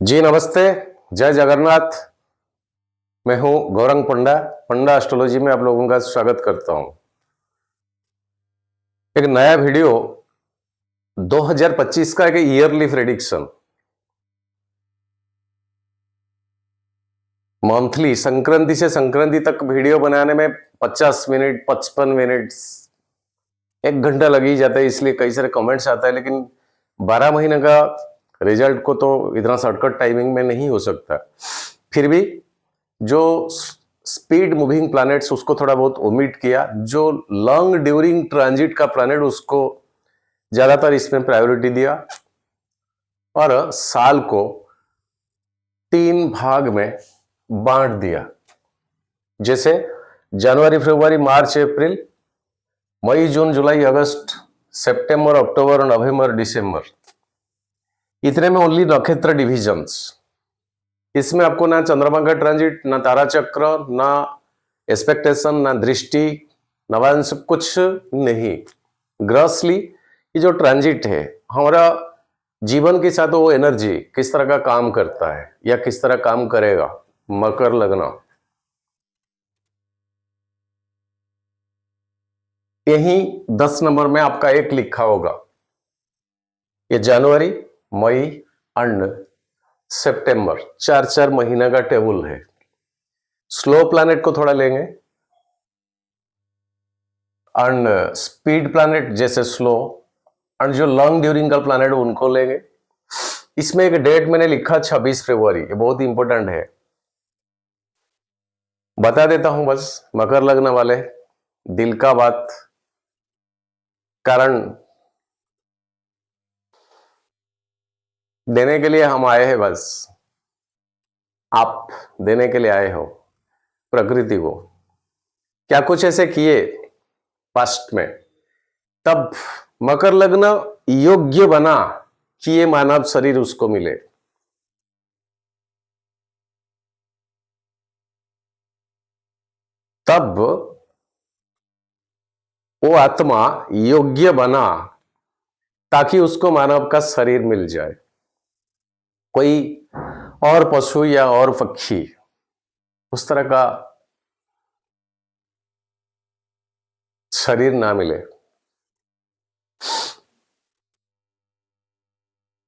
जी नमस्ते। जय जगन्नाथ। मैं हूं गौरंग पंडा। पंडा एस्ट्रोलॉजी में आप लोगों का स्वागत करता हूं। एक नया वीडियो 2025 का एक ईयरली प्रेडिक्शन, मंथली संक्रांति से संक्रांति तक वीडियो बनाने में 50 मिनट 55 मिनट 1 घंटा लग ही जाता है, इसलिए कई सारे कमेंट्स आता है। लेकिन 12 महीने का रिजल्ट को तो इतना शॉर्टकट टाइमिंग में नहीं हो सकता। फिर भी जो स्पीड मूविंग प्लैनेट्स उसको थोड़ा बहुत ओमिट किया, जो लॉन्ग ड्यूरिंग ट्रांजिट का प्लैनेट उसको ज्यादातर इसमें प्रायोरिटी दिया, और साल को 3 भाग में बांट दिया। जैसे जनवरी फरवरी मार्च अप्रैल, मई जून जुलाई अगस्त सितंबर अक्टूबर नवंबर दिसंबर, इतने में ओनली नक्षत्र डिविजन्स। इसमें आपको ना चंद्रमा का ट्रांजिट, ना तारा चक्र, ना एक्सपेक्टेशन, ना दृष्टि, नवांश, कुछ नहीं। ग्रॉसली ये जो ट्रांजिट है हमारा जीवन के साथ, वो एनर्जी किस तरह का काम करता है या किस तरह काम करेगा। मकर लग्न, यही 10 नंबर में आपका एक लिखा होगा। ये जनवरी, मई एंड सितंबर 4 महीने का टेबल है। स्लो प्लैनेट को थोड़ा लेंगे एंड स्पीड प्लैनेट जैसे स्लो, एंड जो लॉन्ग ड्यूरिंग का प्लैनेट उनको लेंगे। इसमें एक डेट मैंने लिखा 26 फरवरी, ये बहुत इंपॉर्टेंट है, बता देता हूं बस। मकर लग्न वाले दिल का बात, कारण देने के लिए हम आए हैं, बस आप देने के लिए आए हो प्रकृति को। क्या कुछ ऐसे किए पास्ट में, तब मकर लग्न योग्य बना कि ये मानव शरीर उसको मिले। तब वो आत्मा योग्य बना ताकि उसको मानव का शरीर मिल जाए। कोई और पशु या और पक्षी उस तरह का शरीर ना मिले।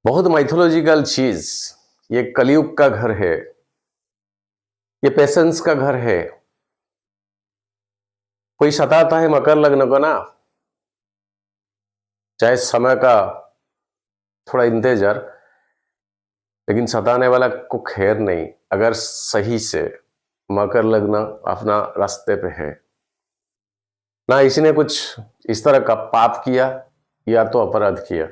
बहुत माइथोलॉजिकल चीज, ये कलयुग का घर है, ये पेशेंस का घर है। कोई सताता है मकर लग्न को ना, चाहे समय का थोड़ा इंतजार, लेकिन सताने वाला को खैर नहीं, अगर सही से मकर लग्न अपना रास्ते पे है ना। इसने कुछ इस तरह का पाप किया या तो अपराध किया।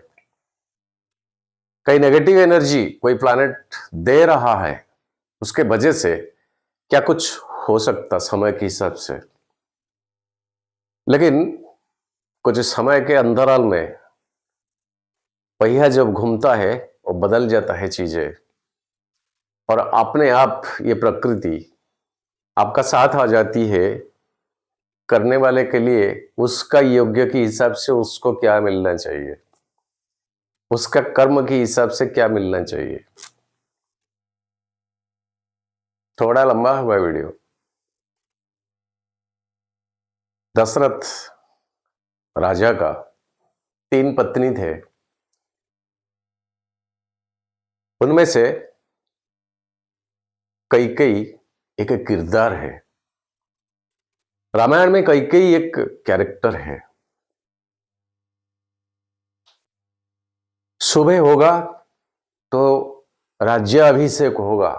कई नेगेटिव एनर्जी कोई प्लैनेट दे रहा है, उसके वजह से क्या कुछ हो सकता समय के हिसाब से। लेकिन कुछ समय के अंतराल में पहिया जब घूमता है वो बदल जाता है चीजें, और अपने आप ये प्रकृति आपका साथ आ जाती है। करने वाले के लिए उसका योग्य के हिसाब से उसको क्या मिलना चाहिए, उसका कर्म के हिसाब से क्या मिलना चाहिए। थोड़ा लंबा हुआ वीडियो। दशरथ राजा का 3 पत्नी थे, उनमें से कैकेयी एक किरदार है। रामायण में कैकेयी एक कैरेक्टर है। सुबह होगा तो राज्याभिषेक होगा,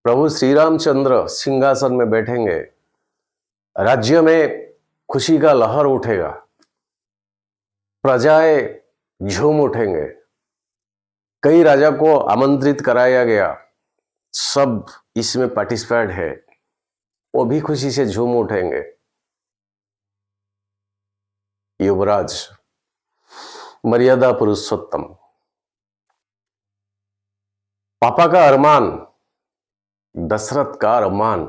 प्रभु श्री रामचंद्र सिंहासन में बैठेंगे, राज्य में खुशी का लहर उठेगा, प्रजाएं झूम उठेंगे। कई राजा को आमंत्रित कराया गया, सब इसमें पार्टिसिपेट है, वो भी खुशी से झूम उठेंगे। युवराज, मर्यादा पुरुषोत्तम, पापा का अरमान, दशरथ का अरमान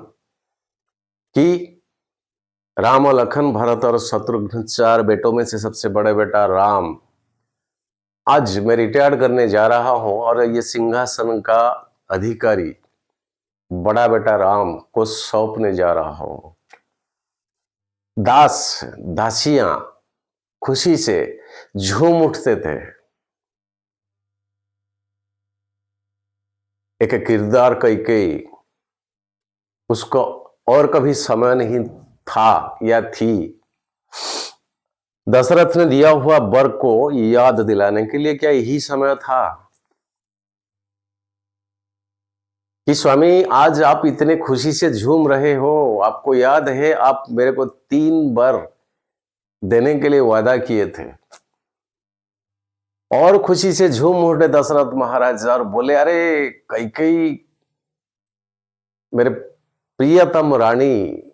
कि राम, लखन, भरत और शत्रुघ्न 4 बेटों में से सबसे बड़े बेटा राम आज मैं रिटायर्ड करने जा रहा हूं और ये सिंहासन का अधिकारी बड़ा बेटा राम को सौंपने जा रहा हूं। दास दासियां खुशी से झूम उठते थे। एक किरदार कैकेयी, उसको और कभी समय नहीं था या थी दशरथ ने दिया हुआ वर को याद दिलाने के लिए। क्या यही समय था कि स्वामी आज आप इतने खुशी से झूम रहे हो? आपको याद है आप मेरे को 3 वर देने के लिए वादा किए थे। और खुशी से झूम उठे दशरथ महाराज और बोले, अरे कैकेयी मेरे प्रियतम रानी,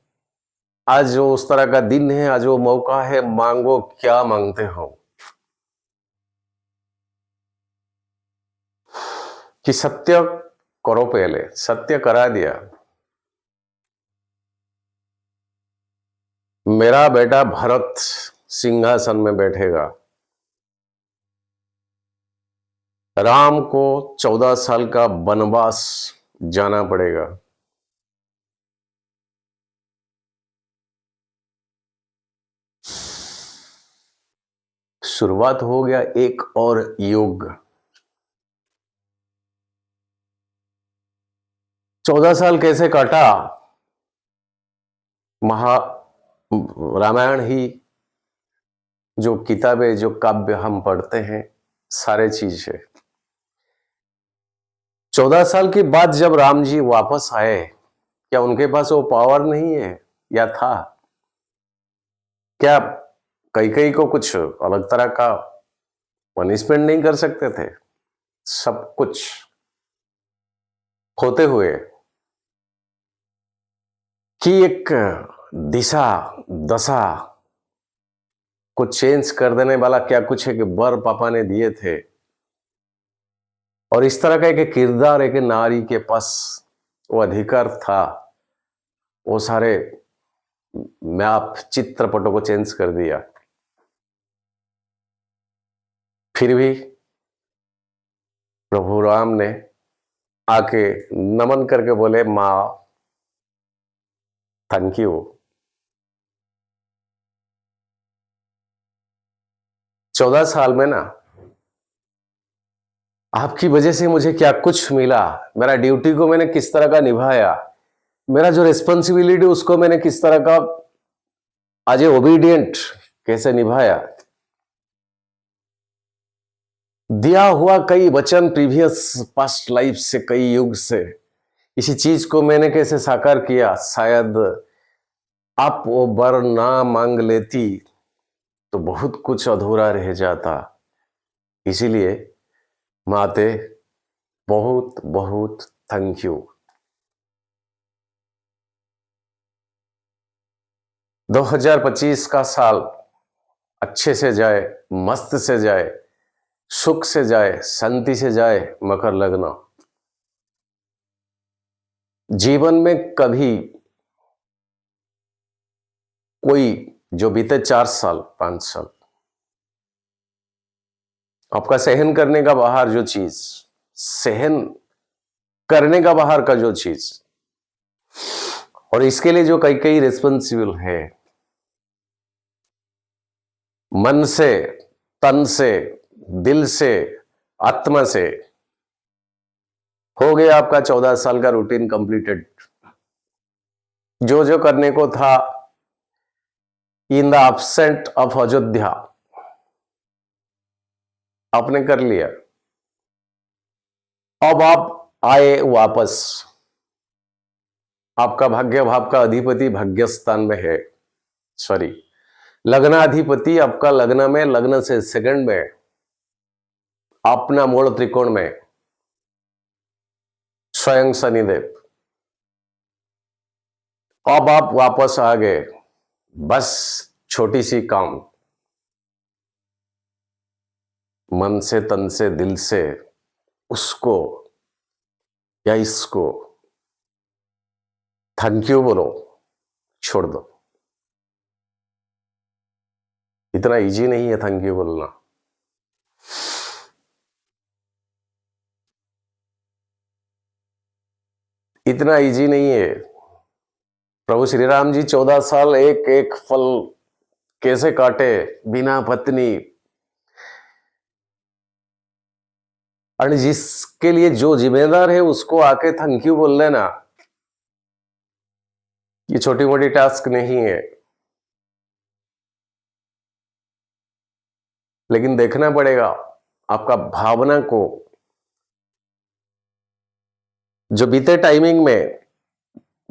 आज जो उस तरह का दिन है, आज वो मौका है, मांगो क्या मांगते हो। कि सत्य करो, पहले सत्य करा दिया। मेरा बेटा भरत सिंहासन में बैठेगा। राम को 14 साल का वनवास जाना पड़ेगा। शुरुआत हो गया एक और युग। 14 साल कैसे काटा? रामायण ही जो किताबें, जो काव्य हम पढ़ते हैं, सारे चीज है। 14 साल के बाद जब राम जी वापस आए, क्या उनके पास वो पावर नहीं है या था? क्या कैकेयी को कुछ अलग तरह का पनिशमेंट नहीं कर सकते थे? सब कुछ होते हुए कि एक दिशा दशा को चेंज कर देने वाला क्या कुछ है कि वर पापा ने दिए थे। और इस तरह का एक किरदार, एक नारी के पास वो अधिकार था, वो सारे मैप चित्रपटों को चेंज कर दिया। फिर भी प्रभु राम ने आके नमन करके बोले, मां थैंक यू। 14 साल में ना आपकी वजह से मुझे क्या कुछ मिला, मेरा ड्यूटी को मैंने किस तरह का निभाया, मेरा जो रिस्पॉन्सिबिलिटी उसको मैंने किस तरह का आज ओबीडियंट कैसे निभाया। दिया हुआ कई वचन प्रीवियस पास्ट लाइफ से, कई युग से, इसी चीज को मैंने कैसे साकार किया। शायद आप वो वर ना मांग लेती तो बहुत कुछ अधूरा रह जाता। इसीलिए माते बहुत बहुत थैंक यू। 2025 का साल अच्छे से जाए, मस्त से जाए, सुख से जाए, शांति से जाए। मकर लग्न जीवन में कभी कोई जो बीते 4 साल 5 साल आपका सहन करने का बाहर जो चीज, सहन करने का बाहर का जो चीज, और इसके लिए जो कई कई रिस्पॉन्सिबल है, मन से, तन से, दिल से, आत्मा से, हो गया आपका 14 साल का रूटीन कंप्लीटेड। जो जो करने को था in the absent of Ayodhya आपने कर लिया। अब आप आए वापस। आपका भाग्य भाव का अधिपति भाग्य स्थान में है, सॉरी लग्नाधिपति आपका लग्न में, लग्न से सेकंड में, अपना मूल त्रिकोण में स्वयं शनिदेव। अब आप वापस आ गए। बस छोटी सी काम, मन से, तन से, दिल से उसको या इसको थैंक यू बोलो, छोड़ दो। इतना इजी नहीं है थैंक यू बोलना। इतना इजी नहीं है। प्रभु श्री राम जी 14 साल एक एक फल कैसे काटे बिना पत्नी, और जिसके लिए जो जिम्मेदार है उसको आके थैंक यू बोल लेना, ये छोटी मोटी टास्क नहीं है। लेकिन देखना पड़ेगा आपका भावना को, जो बीते टाइमिंग में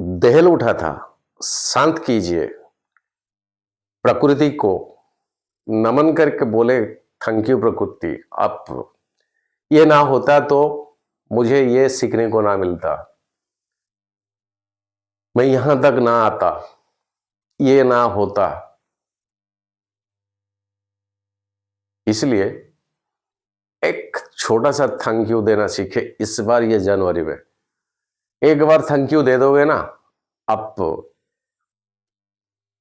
दहल उठा था, शांत कीजिए, प्रकृति को नमन करके बोले थैंक यू प्रकृति, आप ये ना होता तो मुझे ये सीखने को ना मिलता, मैं यहां तक ना आता, ये ना होता। इसलिए एक छोटा सा थैंक यू देना सीखे इस बार ये जनवरी में। एक बार थैंक यू दे दोगे ना, आप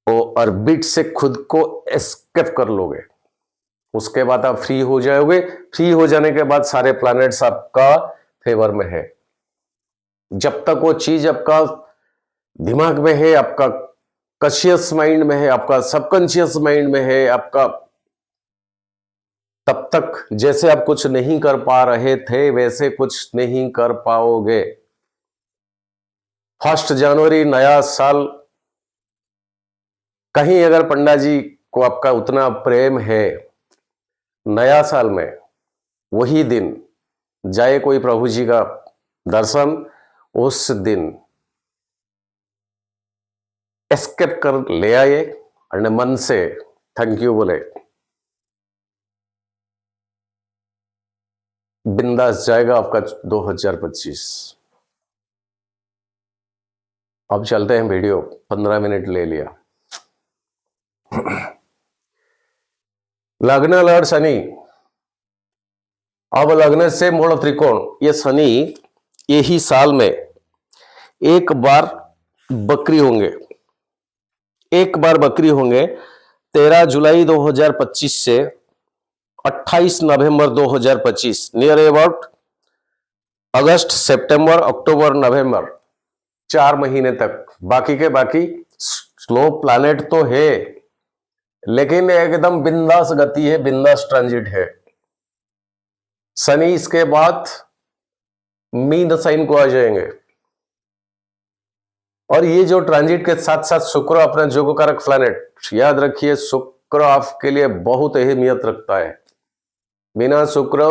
वो ऑर्बिट से खुद को एस्केप कर लोगे, उसके बाद आप फ्री हो जाओगे। फ्री हो जाने के बाद सारे प्लैनेट्स आपका फेवर में है। जब तक वो चीज आपका दिमाग में है, आपका कॉन्शियस माइंड में है, आपका सबकॉन्शियस माइंड में है आपका, तब तक जैसे आप कुछ नहीं कर पा रहे थे वैसे कुछ नहीं कर पाओगे। 1 जनवरी नया साल, कहीं अगर पंडा जी को आपका उतना प्रेम है, नया साल में वही दिन जाए कोई प्रभु जी का दर्शन, उस दिन एस्केप कर ले आए और मन से थैंक यू बोले, बिंदास जाएगा आपका 2025। अब चलते हैं वीडियो, 15 मिनट ले लिया। लग्न लड़ शनि, अब लग्न से मूल त्रिकोण, ये शनि यही साल में एक बार बकरी होंगे, एक बार बकरी होंगे 13 जुलाई 2025 से 28 नवंबर 2025, नियर अबाउट अगस्त सितंबर अक्टूबर नवंबर, 4 महीने तक। बाकी के बाकी स्लो प्लैनेट तो है, लेकिन एकदम बिंदास गति है, बिंदास ट्रांजिट है। शनि इसके बाद मीन साइन को आ जाएंगे, और ये जो ट्रांजिट के साथ साथ शुक्र अपना जोगकारक प्लैनेट, याद रखिए शुक्र आपके लिए बहुत अहमियत रखता है। बिना शुक्र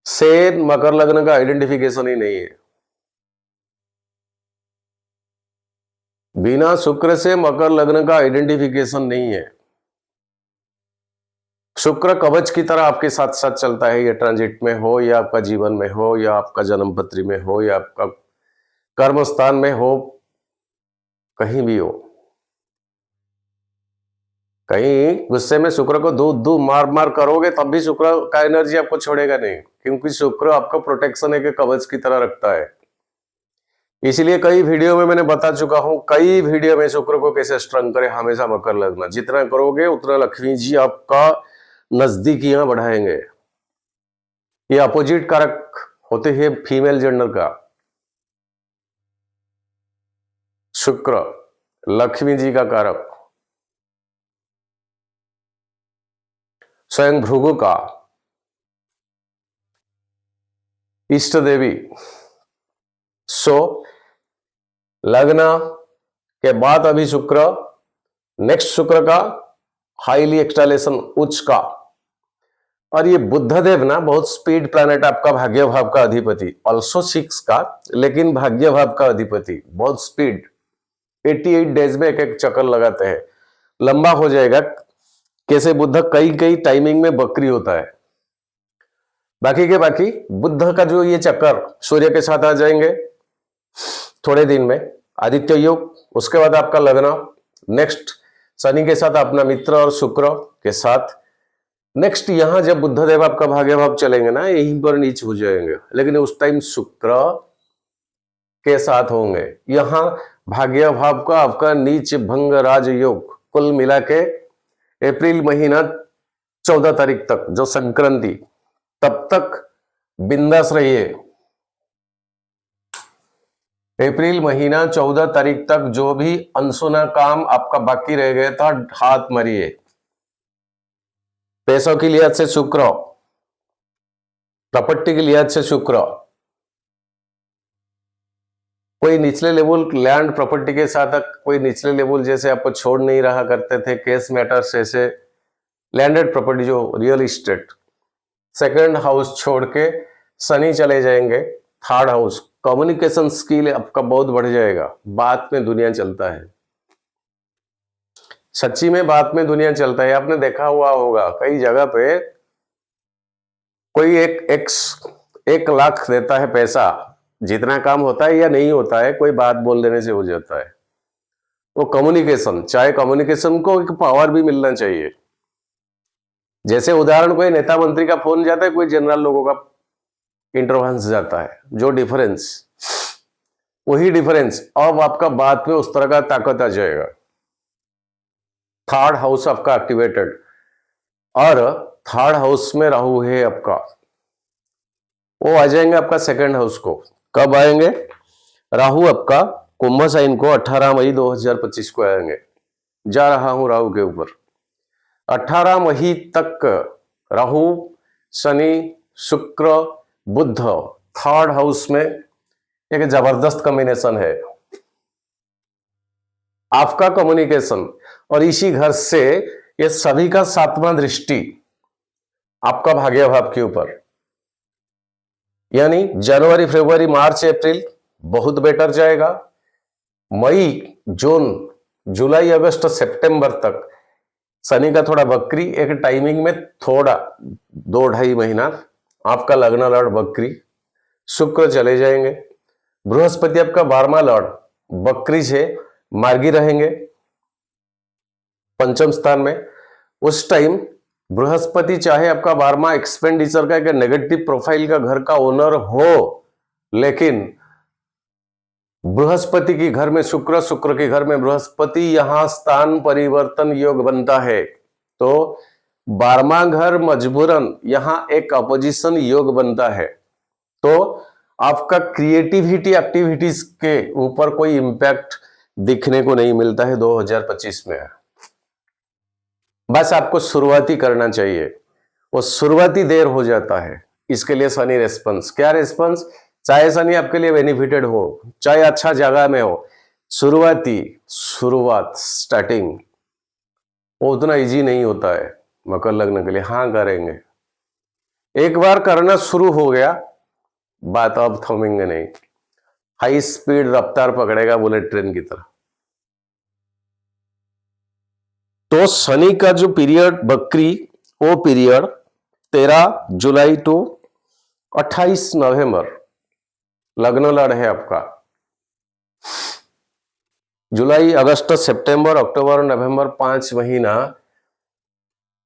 से मकर लग्न का आइडेंटिफिकेशन ही नहीं है। बिना शुक्र से मकर लग्न का आइडेंटिफिकेशन नहीं है। शुक्र कवच की तरह आपके साथ साथ चलता है, ये ट्रांजिट में हो या आपका जीवन में हो या आपका जन्म पत्री में हो या आपका कर्म स्थान में हो, कहीं भी हो। कहीं गुस्से में शुक्र को दू दू मार मार करोगे तब भी शुक्र का एनर्जी आपको छोड़ेगा नहीं, क्योंकि शुक्र आपका प्रोटेक्शन है, कवच की तरह रखता है। इसलिए कई वीडियो में मैंने बता चुका हूं, कई वीडियो में शुक्र को कैसे स्ट्रंग करें। हमेशा मकर लगना, जितना करोगे उतना लक्ष्मी जी आपका नजदीकियां बढ़ाएंगे। ये अपोजिट कारक होते हैं फीमेल जेंडर का। शुक्र लक्ष्मी जी का कारक, स्वयं भृगु का इष्ट देवी। सो लग्न के बाद अभी शुक्र, नेक्स्ट शुक्र का हाईली एक्सटालेशन उच्च का, और ये बुद्धदेव ना बहुत स्पीड प्लैनेट, आपका भाग्य भाव का अधिपति, ऑल्सो 6 का, लेकिन भाग्य भाव का अधिपति, बहुत स्पीड, 88 डेज में एक एक चक्कर लगाते हैं, लंबा हो जाएगा। कैसे बुद्ध कई कई टाइमिंग में बकरी होता है। बाकी के बाकी बुद्ध का जो ये चक्कर सूर्य के साथ आ जाएंगे थोड़े दिन में, आदित्य योग, उसके बाद आपका लग्न, नेक्स्ट शनि के साथ अपना मित्र और शुक्र के साथ, नेक्स्ट यहां जब बुद्धदेव आपका भाग्य भाव चलेंगे ना, यहीं पर नीच हो जाएंगे, लेकिन उस टाइम शुक्र के साथ होंगे। यहां भाग्य भाव का आपका नीच भंग राज योग, कुल मिला के अप्रैल महीना 14 तारीख तक जो संक्रांति, तब तक बिंदास रहिए। अप्रैल महीना 14 तारीख तक जो भी अनसुना काम आपका बाकी रह गया था, हाथ मारिए। पैसों की लिहाज से शुक्र, प्रॉपर्टी की लिहाज से शुक्र, कोई निचले लेवल लैंड प्रॉपर्टी के साथ कोई निचले लेवल जैसे आपको छोड़ नहीं रहा करते थे, केस मैटर्स जैसे लैंडेड प्रॉपर्टी जो रियल इस्टेट, सेकंड हाउस छोड़ के शनि चले जाएंगे। थर्ड हाउस, कम्युनिकेशन स्किल आपका बहुत बढ़ जाएगा। बात में दुनिया चलता है, सच्ची में बात में दुनिया चलता है। आपने देखा हुआ होगा कई जगह पे कोई एक लाख देता है पैसा, जितना काम होता है या नहीं होता है, कोई बात बोल देने से हो जाता है। वो कम्युनिकेशन, चाहे कम्युनिकेशन को एक पावर भी मिलना चाहिए। जैसे उदाहरण, कोई नेता मंत्री का फोन जाता है, कोई जनरल लोगों का इंटरवेंस जाता है, जो डिफरेंस, वही डिफरेंस अब आपका बात में उस तरह का ताकत आ जाएगा। थर्ड हाउस आपका एक्टिवेटेड, और थर्ड हाउस में राहु है आपका, वो आ जाएंगे आपका सेकंड हाउस को। कब आएंगे? राहु आपका कुंभ साइन को 18 मई 2025 को आएंगे। जा रहा हूं राहु के ऊपर। 18 मई तक राहु, शनि, शुक्र, बुध थर्ड हाउस में एक जबरदस्त कॉम्बिनेशन है। आपका कम्युनिकेशन और इसी घर से ये सभी का 7वां दृष्टि आपका भाग्य भाव के ऊपर, यानी जनवरी, फरवरी, मार्च, अप्रैल बहुत बेटर जाएगा। मई, जून, जुलाई, अगस्त, सितंबर तक शनि का थोड़ा वक्री, एक टाइमिंग में थोड़ा 2-2.5 महीना आपका लग्न लॉर्ड वक्री, शुक्र चले जाएंगे। बृहस्पति आपका 12वां लॉर्ड वक्री से मार्गी रहेंगे पंचम स्थान में। उस टाइम बृहस्पति चाहे आपका 12वां एक्सपेंडिचर का एक नेगेटिव प्रोफाइल का घर का ओनर हो, लेकिन बृहस्पति की घर में शुक्र, शुक्र के घर में बृहस्पति, यहां स्थान परिवर्तन योग बनता है, तो 12वां घर मजबूरन यहां एक अपोजिशन योग बनता है। तो आपका क्रिएटिविटी एक्टिविटीज के ऊपर कोई इंपैक्ट दिखने को नहीं मिलता है 2025 में। बस आपको शुरुआती करना चाहिए, वो शुरुआती देर हो जाता है। इसके लिए शनि रेस्पॉन्स, क्या रेस्पॉन्स? चाहे शनि आपके लिए बेनिफिटेड हो, चाहे अच्छा जगह में हो, शुरुआत स्टार्टिंग वो उतना इजी नहीं होता है मकर लग्न के लिए। हाँ करेंगे, एक बार करना शुरू हो गया, बात अब थमेंगे नहीं, हाई स्पीड रफ्तार पकड़ेगा बुलेट ट्रेन की तरह। तो शनि का जो पीरियड बकरी, वो पीरियड 13 जुलाई टू 28 नवंबर लग्न लड़ है आपका। जुलाई, अगस्त, सितंबर, अक्टूबर, नवंबर 5 महीना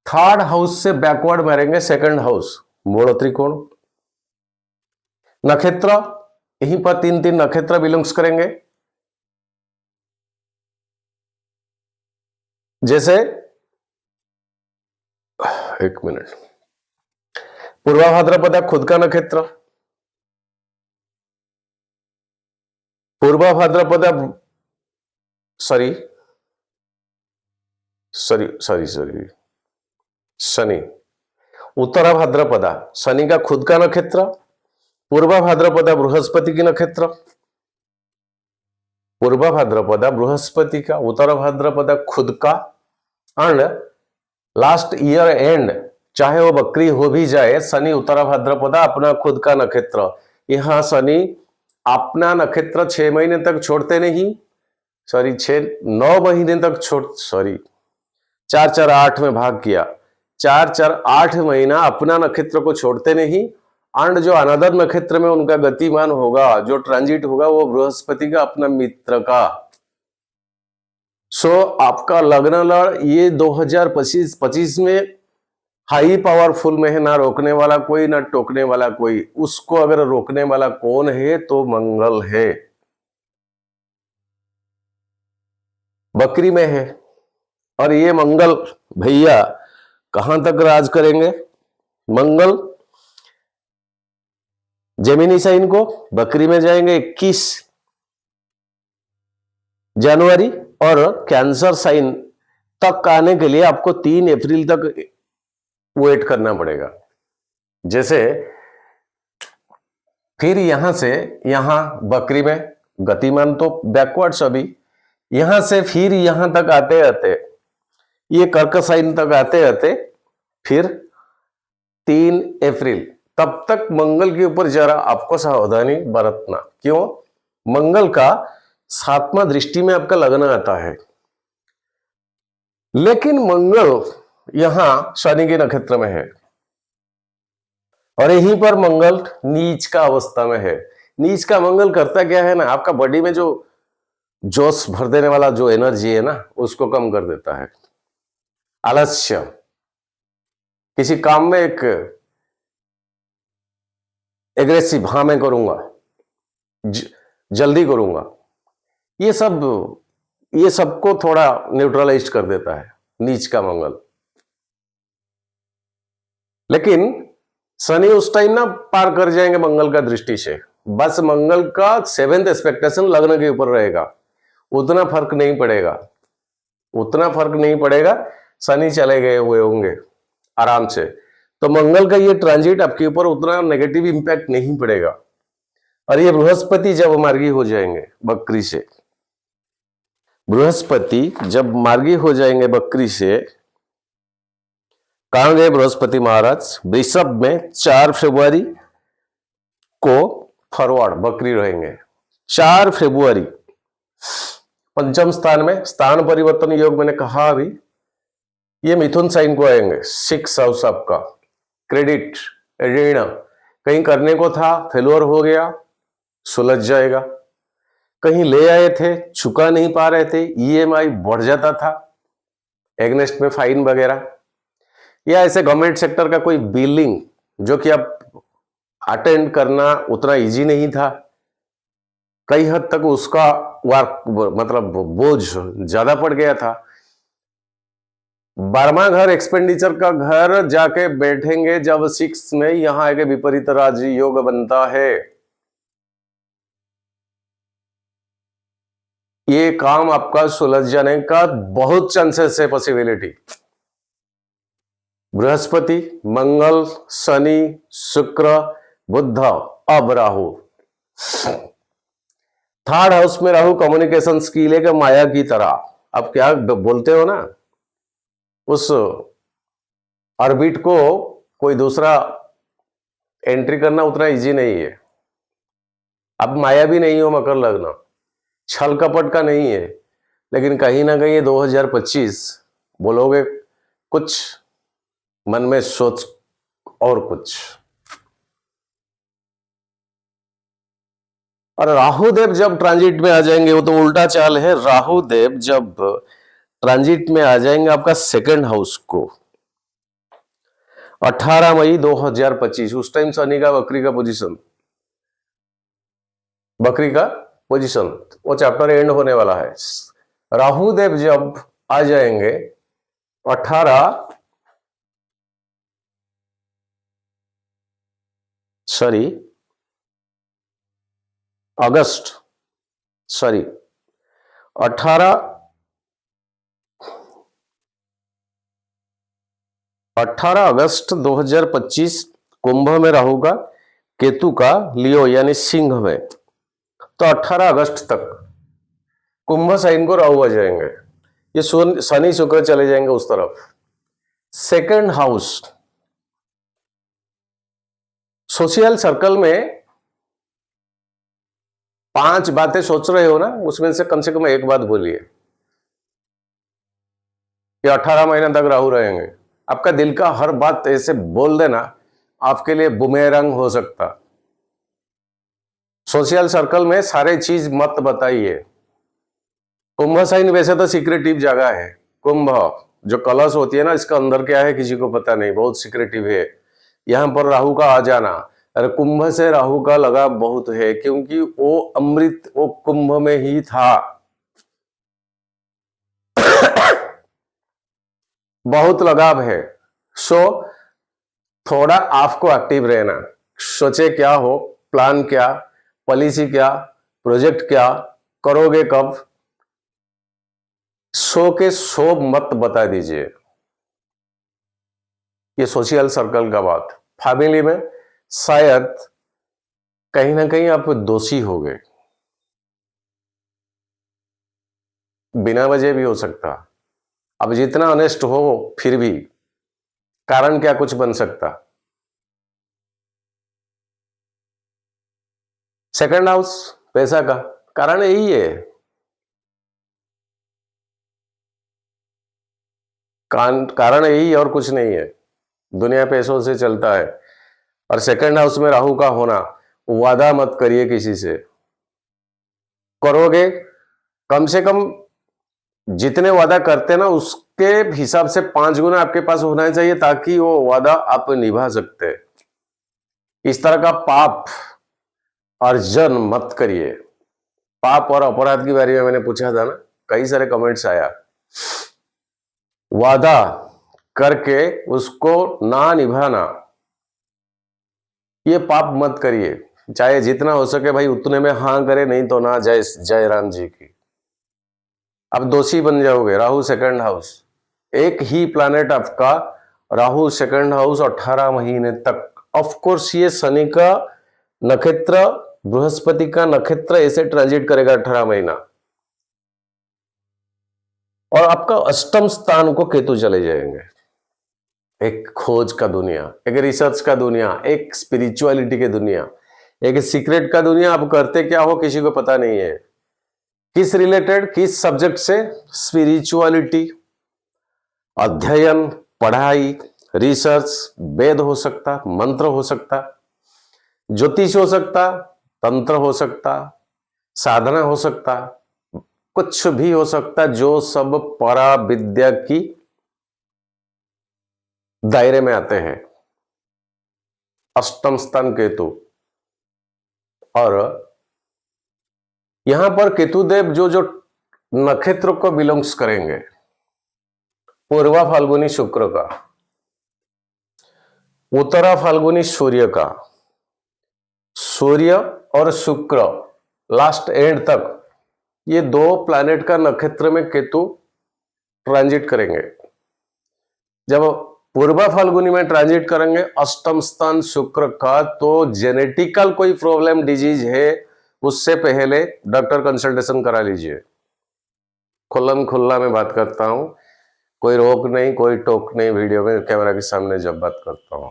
थर्ड हाउस से बैकवर्ड मारेंगे। सेकंड हाउस मूल त्रिकोण, नक्षत्र यहीं पर 3-3 नक्षत्र बिलोंग्स करेंगे। जैसे एक मिनट, पूर्वा भाद्रपद खुद का नक्षत्र, पूर्वा भाद्रपद सॉरी शनि, उत्तरा भाद्रपदा शनि का खुद का नक्षत्र, पूर्वा भाद्रपदा बृहस्पति की नक्षत्र, पूर्वा भाद्रपदा बृहस्पति का, उत्तरा भाद्रपदा खुद का, एंड लास्ट ईयर एंड चाहे वो बकरी हो भी जाए, शनि उत्तरा भाद्रपदा अपना खुद का नक्षत्र। यहां शनि अपना नक्षत्र 6 महीने तक छोड़ते नहीं, 9 महीने तक 4-4-8 में भाग किया, 4-4-8 महीना अपना नक्षत्र को छोड़ते नहीं। एंड जो अनदर नक्षत्र में उनका गतिमान होगा, जो ट्रांजिट होगा, वो बृहस्पति का अपना मित्र का। आपका लग्न लड़ ये 2025 में हाई पावरफुल में है, ना रोकने वाला कोई, ना टोकने वाला कोई। उसको अगर रोकने वाला कौन है तो मंगल है, बकरी में है। और ये मंगल भैया कहां तक राज करेंगे? मंगल जेमिनी साइन को बकरी में जाएंगे 21 जनवरी और कैंसर साइन तक आने के लिए आपको 3 अप्रैल तक वेट करना पड़ेगा। जैसे फिर यहां से यहां बकरी में गतिमान तो बैकवर्ड्स, अभी यहां से फिर यहां तक आते आते ये कर्क साइन तक आते आते फिर 3 अप्रैल तब तक मंगल के ऊपर जरा आपको सावधानी बरतना। क्यों? मंगल का 7वां दृष्टि में आपका लगन आता है, लेकिन मंगल यहां शनि के नक्षत्र में है और यहीं पर मंगल नीच का अवस्था में है। नीच का मंगल करता क्या है ना, आपका बॉडी में जो जोश भर देने वाला जो एनर्जी है ना, उसको कम कर देता है। आलस्य, किसी काम में एक एग्रेसिव, हाँ मैं करूंगा, जल्दी करूंगा, ये सबको थोड़ा न्यूट्रलाइज कर देता है नीच का मंगल। लेकिन शनि उस टाइम ना पार कर जाएंगे मंगल का दृष्टि से, बस मंगल का 7th एक्सपेक्टेशन लग्न के ऊपर रहेगा, उतना फर्क नहीं पड़ेगा, शनि चले गए हुए होंगे आराम से, तो मंगल का ये ट्रांजिट आपके ऊपर उतना नेगेटिव इंपैक्ट नहीं पड़ेगा। और ये बृहस्पति जब मार्गी हो जाएंगे बकरी से, बृहस्पति जब मार्गी हो जाएंगे बकरी से, कहां गए बृहस्पति महाराज? वृषभ में 4 फरवरी को फॉरवर्ड बकरी रहेंगे। 4 फरवरी पंचम स्थान में, स्थान परिवर्तन योग मैंने कहा अभी, ये मिथुन साइन को आएंगे। 6 हाउस आपका क्रेडिट, ऋण, कहीं करने को था फेल्योर हो गया, सुलझ जाएगा। कहीं ले आए थे, चुका नहीं पा रहे थे, ईएमआई बढ़ जाता था, एग्नेस्ट में फाइन वगैरह, या ऐसे गवर्नमेंट सेक्टर का कोई बिलिंग जो कि अब अटेंड करना उतना इजी नहीं था, कई हद तक उसका वर्क मतलब बोझ ज्यादा पड़ गया था। 12वां घर एक्सपेंडिचर का घर जाके बैठेंगे जब 6 में, यहां आगे विपरीत राज योग बनता है। ये काम आपका सुलझ जाने का बहुत चांसेस है, पॉसिबिलिटी। बृहस्पति, मंगल, शनि, शुक्र, बुध, अब राहु। 3rd हाउस में राहु कम्युनिकेशन स्किल है माया की तरह। अब क्या बोलते हो ना, उस ऑर्बिट को कोई दूसरा एंट्री करना उतना इजी नहीं है। अब माया भी नहीं हो मकर लग्न, छल कपट का नहीं है, लेकिन कहीं ना कहीं 2025 बोलोगे कुछ, मन में सोच और कुछ। और राहुदेव जब ट्रांजिट में आ जाएंगे, वो तो उल्टा चाल है, राहुदेव जब ट्रांजिट में आ जाएंगे आपका 2nd हाउस को 18 मई 2025, उस टाइम शनि का बकरी का पोजीशन, वो चैप्टर एंड होने वाला है। राहुदेव जब आ जाएंगे 18 अगस्त 2025 कुंभ में राहु का, केतु का लियो यानी सिंह में, तो 18 अगस्त तक कुंभ साइन को राहु आ जाएंगे, ये शनि शुक्र चले जाएंगे उस तरफ। 2nd हाउस, सोशल सर्कल में 5 बातें सोच रहे हो ना, उसमें से कम एक बात बोलिए कि 18 महीने तक राहु रहेंगे। आपका दिल का हर बात ऐसे बोल देना, आपके लिए बुमेरंग हो सकता। सोशल सर्कल में सारे चीज मत बताइए। कुंभ साइन वैसे तो सीक्रेटिव जगह है, कुंभ जो कलश होती है ना, इसका अंदर क्या है किसी को पता नहीं, बहुत सीक्रेटिव है। यहां पर राहु का आ जाना, अरे कुंभ से राहु का लगाव बहुत है, क्योंकि वो अमृत वो कुंभ में ही था। बहुत लगाव है। सो थोड़ा आपको एक्टिव रहना, सोचे क्या हो, प्लान क्या, पॉलिसी क्या, प्रोजेक्ट क्या, करोगे कब, 100 के 100 मत बता दीजिए। ये सोशल सर्कल का बात। फैमिली में शायद कहीं ना कहीं आप दोषी हो गए, बिना वजह भी हो सकता। अब जितना ऑनेस्ट हो फिर भी कारण क्या कुछ बन सकता। सेकंड हाउस पैसा का कारण यही है। कारण यही और कुछ नहीं है। दुनिया पैसों से चलता है। और सेकंड हाउस में राहु का होना, वादा मत करिए किसी से। करोगे कम से कम जितने वादा करते ना उसके हिसाब से 5 गुना आपके पास होना चाहिए, ताकि वो वादा आप निभा सकते। इस तरह का पाप अर्जन मत करिए। पाप और अपराध के बारे में मैंने पूछा था ना, कई सारे कमेंट्स आया। वादा करके उसको ना निभाना, ये पाप मत करिए। चाहे जितना हो सके भाई उतने में हाँ करे, नहीं तो ना। जय जय राम जी की। अब दोषी बन जाओगे। राहु सेकंड हाउस, एक ही प्लैनेट आपका राहु सेकंड हाउस 18 महीने तक। ऑफ कोर्स ये शनि का नक्षत्र, बृहस्पति का नक्षत्र ऐसे ट्रांजिट करेगा 18 महीना। और आपका अष्टम स्थान को केतु चले जाएंगे। एक खोज का दुनिया, एक रिसर्च का दुनिया, एक स्पिरिचुअलिटी की दुनिया, एक सीक्रेट का दुनिया। आप करते क्या हो किसी को पता नहीं है। किस रिलेटेड, किस सब्जेक्ट से? स्पिरिचुअलिटी, अध्ययन, पढ़ाई, रिसर्च। वेद हो सकता, मंत्र हो सकता, ज्योतिष हो सकता, तंत्र हो सकता, साधना हो सकता, कुछ भी हो सकता, जो सब परा विद्या की दायरे में आते हैं। अष्टम स्थान केतु। और यहां पर केतुदेव जो जो नक्षत्र को बिलोंग्स करेंगे, पूर्वा फाल्गुनी शुक्र का, उत्तरा फाल्गुनी सूर्य का, सूर्य और शुक्र लास्ट एंड तक, ये 2 प्लैनेट का नक्षत्र में केतु ट्रांजिट करेंगे। जब पूर्वा फाल्गुनी में ट्रांजिट करेंगे अष्टम स्थान शुक्र का, तो जेनेटिकल कोई प्रॉब्लम डिजीज है उससे पहले डॉक्टर कंसल्टेशन करा लीजिए। खुल्लम खुल्ला में बात करता हूं, कोई रोक नहीं, कोई टोक नहीं। वीडियो में कैमरा के सामने जब बात करता हूं,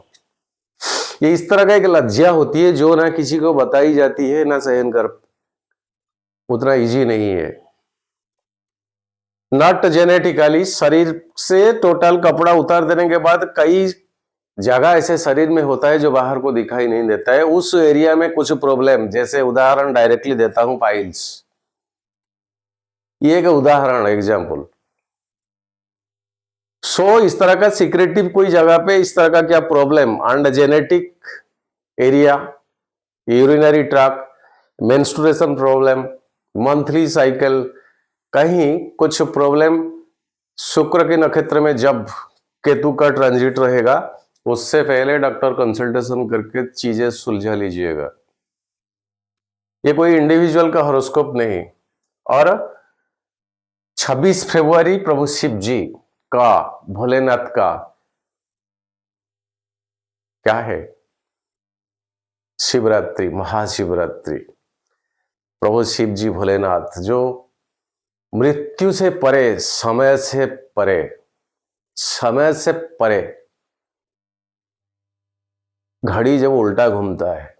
ये इस तरह का एक लज्जा होती है जो ना किसी को बताई जाती है ना सहन कर, उतना इजी नहीं है। नॉट जेनेटिकली, शरीर से टोटल कपड़ा उतार देने के बाद कई जगह ऐसे शरीर में होता है जो बाहर को दिखाई नहीं देता है। उस एरिया में कुछ प्रॉब्लम, जैसे उदाहरण डायरेक्टली देता हूं, पाइल्स। ये एक उदाहरण, एग्जाम्पल। सो इस तरह का सीक्रेटिव कोई जगह पे इस तरह का क्या problem, and genetic area, urinary tract, menstruation problem, monthly cycle, कहीं कुछ प्रॉब्लम शुक्र के नक्षत्र में जब केतु का ट्रांजिट रहेगा, उससे पहले डॉक्टर कंसल्टेशन करके चीजें सुलझा लीजिएगा। ये कोई इंडिविजुअल का हॉरोस्कोप नहीं। और 26 फरवरी प्रभु शिव जी का, भोलेनाथ का क्या है, शिवरात्रि, महाशिवरात्रि। प्रभु शिव जी भोलेनाथ जो मृत्यु से परे, समय से परे, समय से परे, घड़ी जब उल्टा घूमता है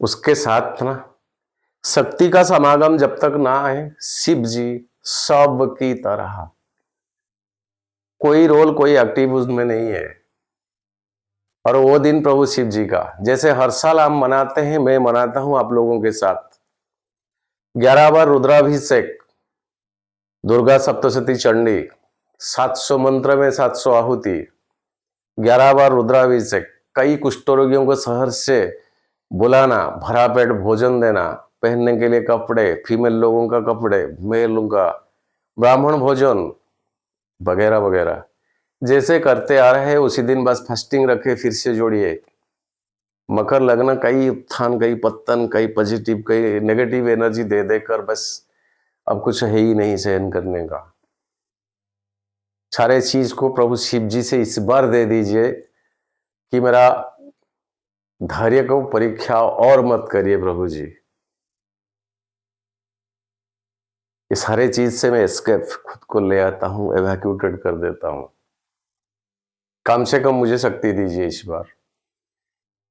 उसके साथ ना शक्ति का समागम जब तक ना आए, शिव जी सब की तरह कोई रोल, कोई एक्टिव उसमें नहीं है। और वो दिन प्रभु शिव जी का, जैसे हर साल हम मनाते हैं, मैं मनाता हूं आप लोगों के साथ, 11 बार रुद्राभिषेक, दुर्गा सप्तशती चंडी, 700 मंत्र में 700 आहुति, 11 बार रुद्राभिषेक, कई कुष्ठ रोगियों को शहर से बुलाना, भरा पेट भोजन देना, पहनने के लिए कपड़े, फीमेल लोगों का कपड़े, मेलों का, ब्राह्मण भोजन वगैरह वगैरह, जैसे करते आ रहे हैं उसी दिन बस फास्टिंग रखे, फिर से जोड़िए। मकर लग्न, कई उत्थान, कई पतन, कई पॉजिटिव, कई नेगेटिव एनर्जी दे देकर बस अब कुछ है ही नहीं सहन करने का। सारे चीज को प्रभु शिव जी से इस बार दे दीजिए कि मेरा धैर्य को परीक्षा और मत करिए प्रभु जी। ये सारे चीज से मैं एस्केप खुद को ले आता हूं, एवैक्यूटेड कर देता हूं। कम से कम मुझे शक्ति दीजिए इस बार।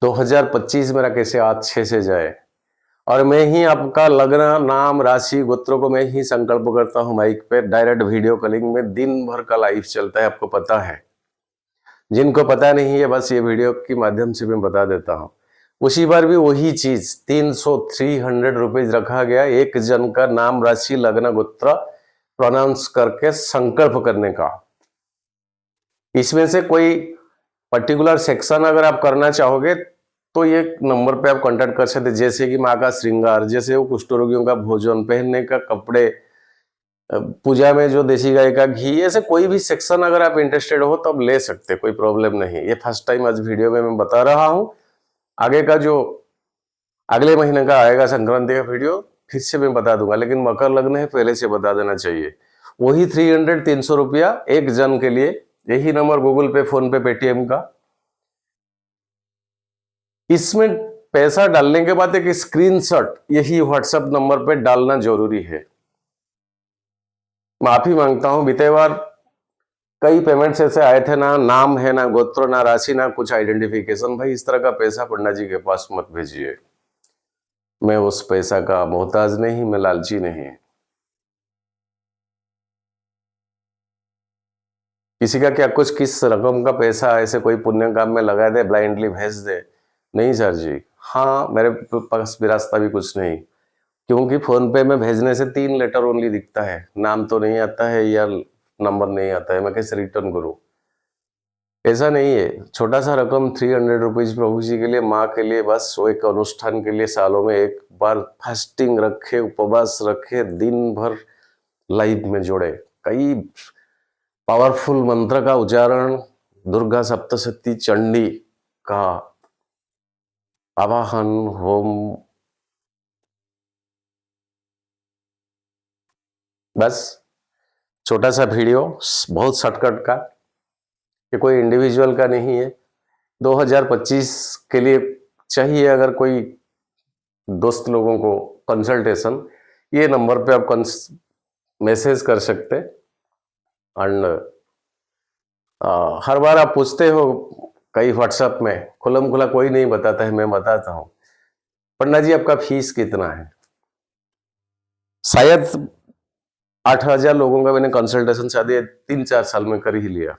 2025 मेरा कैसे अच्छे से जाए, और मैं ही आपका लग्न, नाम, राशि, गोत्रों को मैं ही संकल्प करता हूं। माइक पे डायरेक्ट वीडियो कॉलिंग में दिन भर का लाइव चलता है, आपको पता है। जिनको पता नहीं है बस ये वीडियो के माध्यम से मैं बता देता हूं। उसी बार भी वही चीज 300 रुपीज रखा गया, एक जन का नाम, राशि, लग्न, गोत्र प्रोनाउंस करके संकल्प करने का। इसमें से कोई पर्टिकुलर सेक्शन अगर आप करना चाहोगे तो ये नंबर पे आप कांटेक्ट कर सकते, जैसे कि माँ का श्रृंगार, जैसे वो कुष्ठ रोगियों का भोजन, पहनने का कपड़े, पूजा में जो देसी गाय का घी, ऐसे कोई भी सेक्शन अगर आप इंटरेस्टेड हो तो आप ले सकते, कोई प्रॉब्लम नहीं। ये फर्स्ट टाइम आज वीडियो में मैं बता रहा हूं। आगे का जो अगले महीने का आएगा संक्रांति का वीडियो फिर से मैं बता दूंगा, लेकिन मकर लग्न है पहले से बता देना चाहिए। वही 300 रुपया एक जन के लिए, यही नंबर गूगल पे, फोन पे, पेटीएम का। इसमें पैसा डालने के बाद एक स्क्रीनशॉट यही व्हाट्सएप नंबर पे डालना जरूरी है। माफी मांगता हूं, बीते बार कई पेमेंट्स ऐसे आए थे, ना नाम है, ना गोत्र, ना राशि, ना कुछ आइडेंटिफिकेशन। भाई इस तरह का पैसा पन्ना जी के पास मत भेजिए। मैं उस पैसा का मोहताज नहीं, मैं लालची नहीं। किसी का क्या कुछ किस रकम का पैसा ऐसे कोई पुण्य काम में लगा दे, ब्लाइंडली भेज दे, नहीं सर जी। हाँ, मेरे पास भी रास्ता भी कुछ नहीं, क्योंकि फोन पे में भेजने से 3 लेटर ओनली दिखता है, नाम तो नहीं आता है या नंबर नहीं आता है, मैं कैसे रिटर्न करूं। ऐसा नहीं है, छोटा सा रकम 300 रुपीज प्रभु जी के लिए, माँ के लिए, बस वो एक अनुष्ठान के लिए सालों में एक बार फास्टिंग रखे, उपवास रखे, दिन भर लाइव में जोड़े, कई पावरफुल मंत्र का उच्चारण, दुर्गा सप्तशती, चंडी का आवाहन, होम, बस छोटा सा वीडियो, बहुत शॉर्टकट का, ये कोई इंडिविजुअल का नहीं है। 2025 के लिए चाहिए अगर कोई दोस्त लोगों को कंसल्टेशन, ये नंबर पे आप मैसेज कर सकते। एंड हर बार आप पूछते हो कई व्हाट्सएप में, खुलम खुला कोई नहीं बताता है, मैं बताता हूं। पन्ना जी आपका फीस कितना है? शायद 8,000 लोगों का मैंने कंसल्टेशन शायद 3-4 साल में कर ही लिया।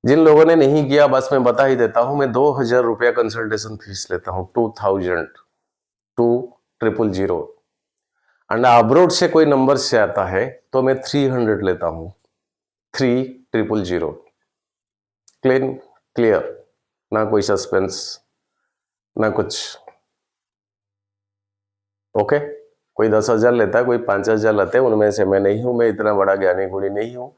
जिन लोगों ने नहीं किया बस मैं बता ही देता हूं, मैं 2,000 रुपया कंसल्टेशन फीस लेता हूं, 2,000, 2,000। एंड अब्रोड से कोई नंबर से आता है तो मैं 300 लेता हूं, 3,000। क्लीन, क्लियर, ना कोई सस्पेंस, ना कुछ। ओके, कोई 10,000 लेता है, कोई 5,000 लेते हैं, उनमें से मैं नहीं हूं। मैं इतना बड़ा ज्ञानी गुणी नहीं हूं।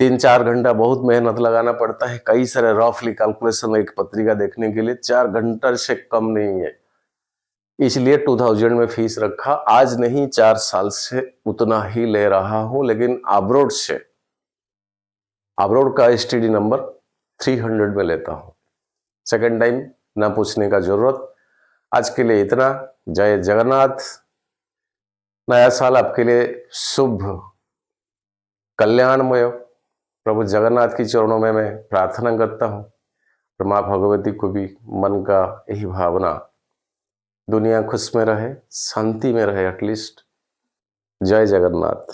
3-4 घंटा बहुत मेहनत लगाना पड़ता है, कई सारे रफली कैलकुलेशन एक पत्रिका देखने के लिए 4 घंटा से कम नहीं है, इसलिए 2,000 में फीस रखा। आज नहीं, 4 साल से उतना ही ले रहा हूं, लेकिन अब्रोड से, अब्रोड का एसटीडी नंबर 300 में लेता हूं। सेकेंड टाइम ना पूछने का जरूरत। आज के लिए इतना। जय जगन्नाथ। नया साल आपके लिए शुभ, कल्याणमय। प्रभु जगन्नाथ की चरणों में मैं प्रार्थना करता हूं, और माँ भगवती को भी मन का यही भावना, दुनिया खुश में रहे, शांति में रहे एटलीस्ट। जय जगन्नाथ।